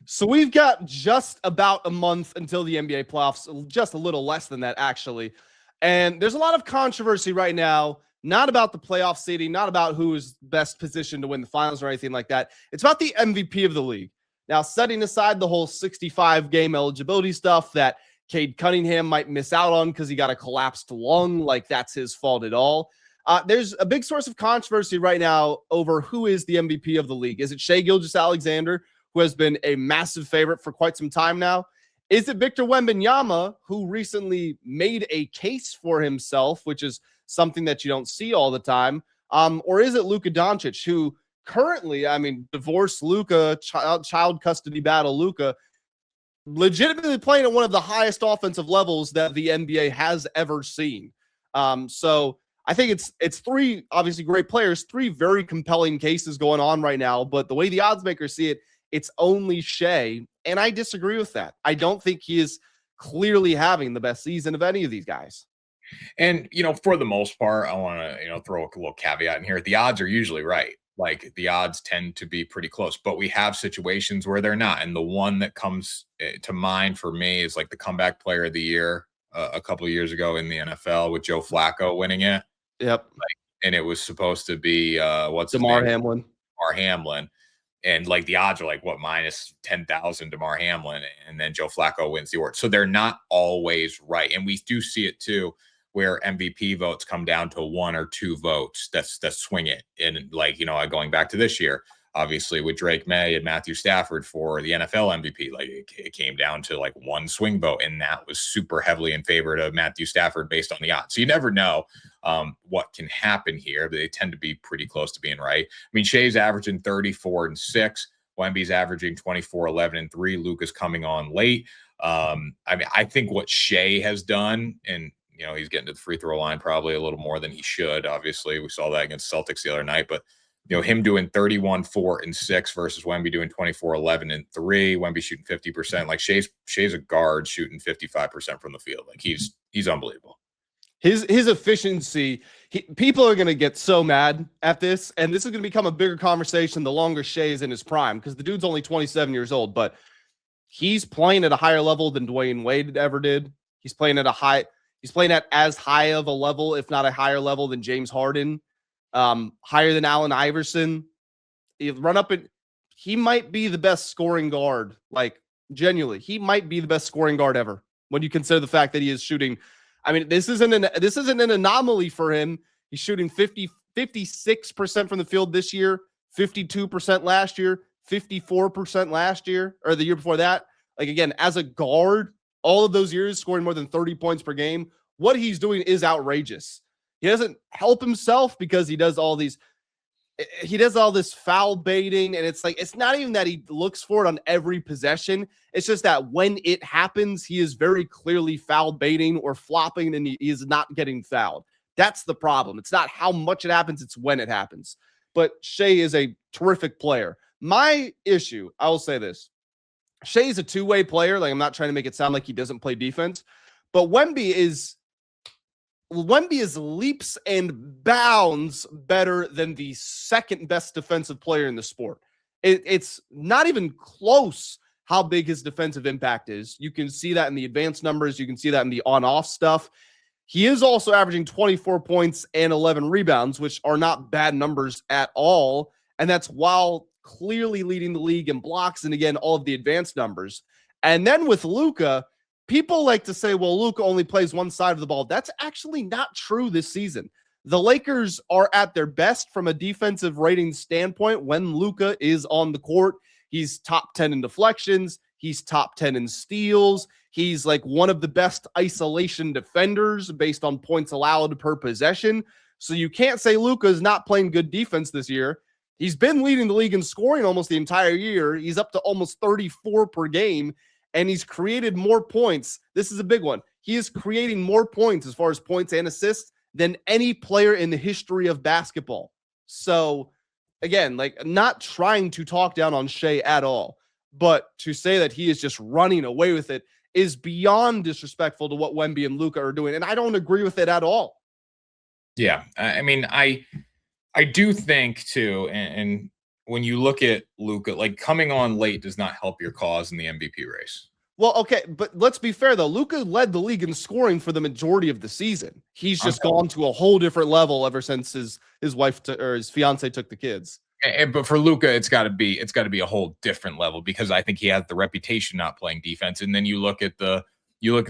So we've got just about a month until the NBA playoffs, just a little less than that, actually. And there's a lot of controversy right now, not about the playoff seeding, not about who is best positioned to win the finals or anything like that. It's about the MVP of the league. Now, setting aside the whole 65 game eligibility stuff that Cade Cunningham might miss out on because he got a collapsed lung, like that's his fault at all. There's a big source of controversy right now over who is the MVP of the league. Is it Shai Gilgeous-Alexander, who has been a massive favorite for quite some time now? Is it Victor Wembanyama, who recently made a case for himself, which is something that you don't see all the time? Or is it Luka Doncic, who currently, divorce Luka, child custody battle Luka, legitimately playing at one of the highest offensive levels that the NBA has ever seen. So I think it's three obviously great players, three very compelling cases going on right now. But the way the odds makers see it, it's only Shai, and I disagree with that. I don't think he is clearly having the best season of any of these guys. And, for the most part, I want to, throw a little caveat in here. The odds are usually right. Like the odds tend to be pretty close, but we have situations where they're not. And the one that comes to mind for me is like the comeback player of the year a couple of years ago in the NFL with Joe Flacco winning it. Yep. And it was supposed to be DeMar Hamlin. DeMar Hamlin. And like the odds are like minus 10,000 DeMar Hamlin, and then Joe Flacco wins the award. So they're not always right. And we do see it too, where MVP votes come down to one or two votes that swing it. And like, going back to this year, obviously with Drake May and Matthew Stafford for the NFL MVP, like it came down to like one swing vote, and that was super heavily in favor of Matthew Stafford based on the odds. So you never know what can happen here, but they tend to be pretty close to being right. I mean, Shai's averaging 34-6. Wemby's averaging 24-11-3. Luka's coming on late. I think what Shai has done, and he's getting to the free throw line probably a little more than he should. Obviously, we saw that against Celtics the other night, but him doing 31-4-6 versus Wemby doing 24-11-3. Wemby shooting 50%. Like Shai's a guard shooting 55% from the field. Like he's unbelievable. His efficiency, people are going to get so mad at this, and this is going to become a bigger conversation the longer Shai is in his prime, because the dude's only 27 years old, but he's playing at a higher level than Dwayne Wade ever did. He's playing at as high of a level, if not a higher level, than James Harden, higher than Allen Iverson. He might be the best scoring guard. Like, genuinely, he might be the best scoring guard ever when you consider the fact that he is shooting. I mean, this isn't an anomaly for him. He's shooting 56% from the field this year, 52% last year, 54% last year, or the year before that. Like, again, as a guard, all of those years scoring more than 30 points per game, what he's doing is outrageous. He doesn't help himself because he does all this foul baiting, and it's like, it's not even that he looks for it on every possession. It's just that when it happens, he is very clearly foul baiting or flopping, and he is not getting fouled. That's the problem. It's not how much it happens, it's when it happens. But Shai is a terrific player. My issue, I will say this. Shai is a two-way player. Like, I'm not trying to make it sound like he doesn't play defense, but Wemby is leaps and bounds better than the second best defensive player in the sport. It's not even close how big his defensive impact is. You can see that in the advanced numbers. You can see that in the on-off stuff. He is also averaging 24 points and 11 rebounds, which are not bad numbers at all. And that's while clearly leading the league in blocks and, again, all of the advanced numbers. And then with Luka, people like to say, well, Luka only plays one side of the ball. That's actually not true this season. The Lakers are at their best from a defensive rating standpoint when Luka is on the court. He's top 10 in deflections. He's top 10 in steals. He's like one of the best isolation defenders based on points allowed per possession. So you can't say Luka is not playing good defense this year. He's been leading the league in scoring almost the entire year. He's up to almost 34 per game. And he's created more points. This is a big one. He is creating more points as far as points and assists than any player in the history of basketball. So, again, like, not trying to talk down on Shai at all, but to say that he is just running away with it is beyond disrespectful to what Wemby and Luka are doing. And I don't agree with it at all. Yeah. I mean, I do think too, and when you look at Luka, like coming on late does not help your cause in the MVP race. Well, okay, but let's be fair though. Luka led the league in scoring for the majority of the season. He's just gone to a whole different level ever since his wife or his fiance took the kids. But for Luka, it's got to be a whole different level because I think he has the reputation not playing defense. And then you look at the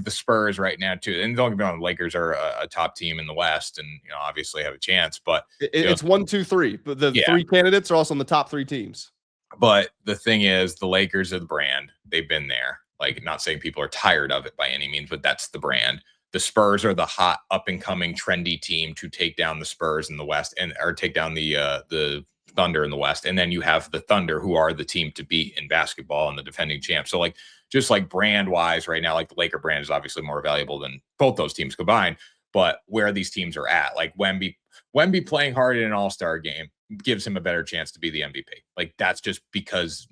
Spurs right now too. And don't get me wrong, the Lakers are a top team in the West, and obviously have a chance. But it's 1, 2, 3. But the three candidates are also in the top 3 teams. But the thing is, the Lakers are the brand. They've been there. Like, not saying people are tired of it by any means, but that's the brand. The Spurs are the hot, up and coming, trendy team to take down the Spurs in the West or take down the Thunder in the West. And then you have the Thunder, who are the team to beat in basketball and the defending champs. So just brand wise right now, like the Laker brand is obviously more valuable than both those teams combined. But where these teams are at, like Wemby playing hard in an all-star game gives him a better chance to be the MVP. Like, that's just because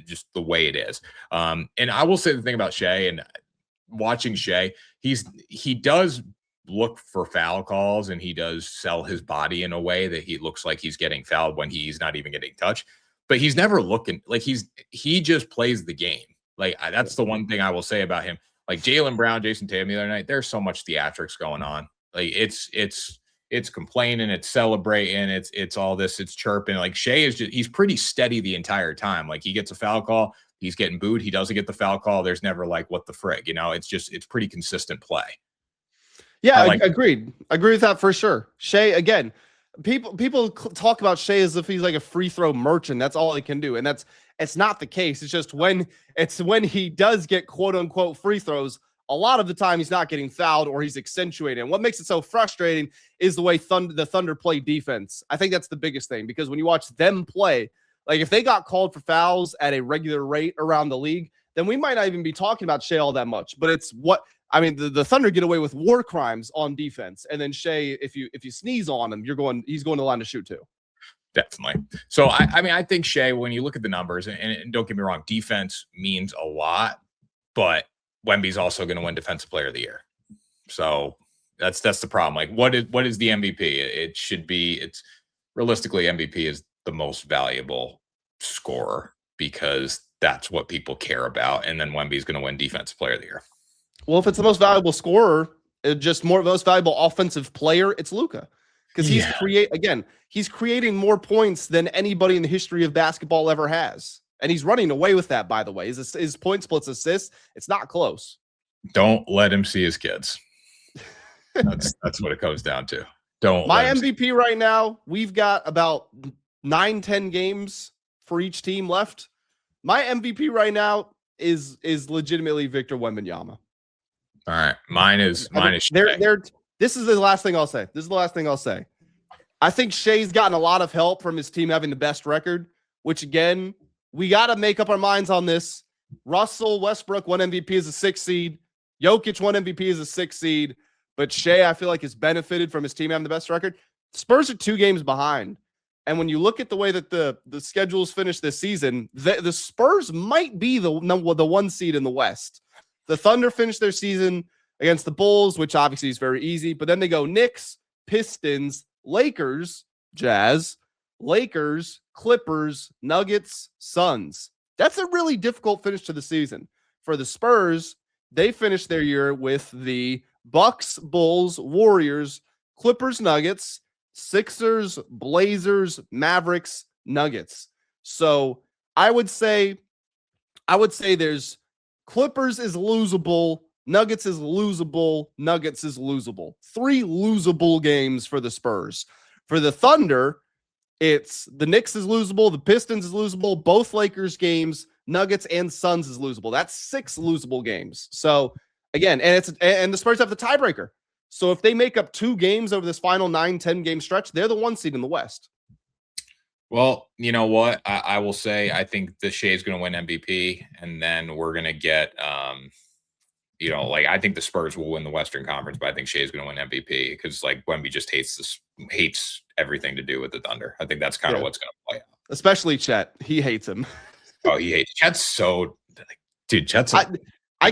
just the way it is. And I will say the thing about Shai, and watching Shai, he does look for foul calls, and he does sell his body in a way that he looks like he's getting fouled when he's not even getting touched, but he's never looking like he just plays the game. Like, that's the one thing I will say about him. Like Jaylen Brown, Jason Tatum the other night, there's so much theatrics going on. Like, it's complaining, it's celebrating, it's all this, it's chirping. Like, Shai is he's pretty steady the entire time. Like, he gets a foul call, he's getting booed. He doesn't get the foul call. There's never like, what the frig, it's pretty consistent play. Yeah, agreed. Agree with that for sure. Shai, again, people talk about Shai as if he's like a free throw merchant. That's all he can do. And it's not the case. It's just when he does get quote unquote free throws, a lot of the time he's not getting fouled or he's accentuating. And what makes it so frustrating is the way the Thunder play defense. I think that's the biggest thing, because when you watch them play, like if they got called for fouls at a regular rate around the league, then we might not even be talking about Shai all that much. But the Thunder get away with war crimes on defense. And then Shai, if you sneeze on him, he's going to the line to shoot too. Definitely. So I think Shai, when you look at the numbers, and don't get me wrong, defense means a lot, but Wemby's also going to win Defensive Player of the Year. So that's the problem. Like, what is the MVP? It's realistically, MVP is the most valuable scorer because that's what people care about. And then Wemby's going to win Defensive Player of the Year. Well, if it's the most valuable scorer, just most valuable offensive player, it's Luka. Because he's creating more points than anybody in the history of basketball ever has. And he's running away with that, by the way. His point splits, assists, it's not close. Don't let him see his kids. That's what it comes down to. My MVP right now, we've got about 9-10 games for each team left. My MVP right now is legitimately Victor Wembanyama. All right. Mine is this is the last thing I'll say. I think Shai's gotten a lot of help from his team having the best record, which again, we got to make up our minds on this. Russell Westbrook won MVP as a 6th seed. Jokic won MVP as a 6th seed. But Shai, I feel like, has benefited from his team having the best record. Spurs are 2 games behind. And when you look at the way that the schedules finished this season, the Spurs might be the 1 seed in the West. The Thunder finished their season against the Bulls, which obviously is very easy. But then they go Knicks, Pistons, Lakers, Jazz, Lakers, Clippers, Nuggets, Suns. That's a really difficult finish to the season. For the Spurs, they finished their year with the Bucks, Bulls, Warriors, Clippers, Nuggets, Sixers, Blazers, Mavericks, Nuggets. So I would say there's Clippers is losable, Nuggets is losable, Nuggets is losable. 3 losable games for the Spurs. For the Thunder, it's the Knicks is losable, the Pistons is losable, both Lakers games, Nuggets and Suns is losable. That's 6 losable games. So again, and the Spurs have the tiebreaker. So if they make up 2 games over this final 9-10 game stretch, they're the 1 seed in the West. Well, you know what? I will say I think the Shai is going to win MVP, and then we're going to get I think the Spurs will win the Western Conference, but I think Shai is going to win MVP because Wemby just hates everything to do with the Thunder. I think that's kind of what's going to play out. Especially Chet. He hates him. Oh, he hates Chet's so dude. Chet's I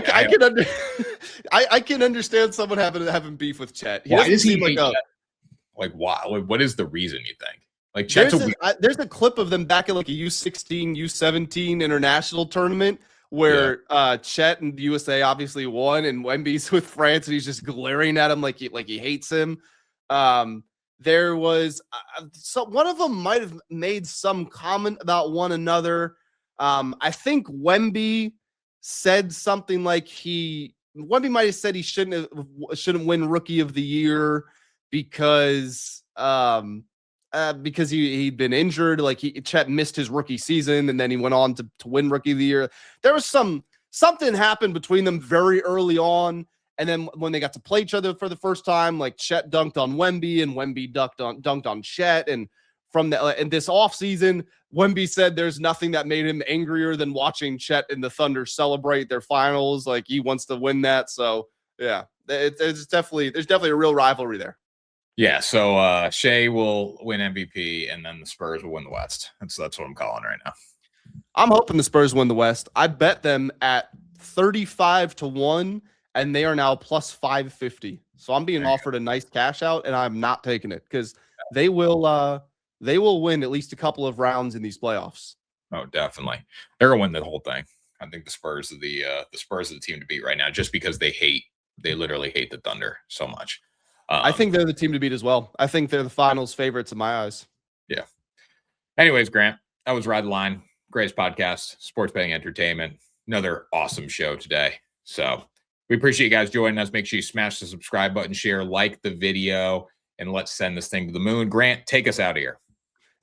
can understand someone having beef with Chet. Why does he hate Chet? Why? What is the reason, you think? Like Chet's there's a clip of them back at like a U16, U17 international tournament where Chet and the USA obviously won, and Wemby's with France, and he's just glaring at him like he hates him. There was so one of them might have made some comment about one another. I think Wemby said something like Wemby might have said he shouldn't win Rookie of the Year because he'd been injured. Like Chet missed his rookie season, and then he went on to win Rookie of the Year. There was something happened between them very early on, and then when they got to play each other for the first time, like Chet dunked on Wemby, and Wemby dunked on Chet, and from in this offseason, Wemby said there's nothing that made him angrier than watching Chet and the Thunder celebrate their finals. Like he wants to win that. So yeah, there's definitely a real rivalry there. Yeah. So Shai will win MVP, and then the Spurs will win the West. That's what I'm calling right now. I'm hoping the Spurs win the West. I bet them at 35-1, and they are now plus 550. So I'm being offered a nice cash out, and I'm not taking it because they will win at least a couple of rounds in these playoffs. Oh, definitely. They're gonna win the whole thing. I think the Spurs are the team to beat right now, just because they literally hate the Thunder so much. I think they're the team to beat as well. I think they're the finals favorites in my eyes. Yeah. Anyways, Grant, that was Ride the Line. Greatest podcast, sports betting entertainment. Another awesome show today. So we appreciate you guys joining us. Make sure you smash the subscribe button, share, like the video, and let's send this thing to the moon. Grant, take us out of here.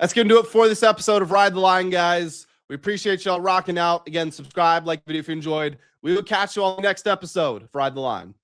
That's going to do it for this episode of Ride the Line, guys. We appreciate y'all rocking out. Again, subscribe, like the video if you enjoyed. We will catch you on the next episode of Ride the Line.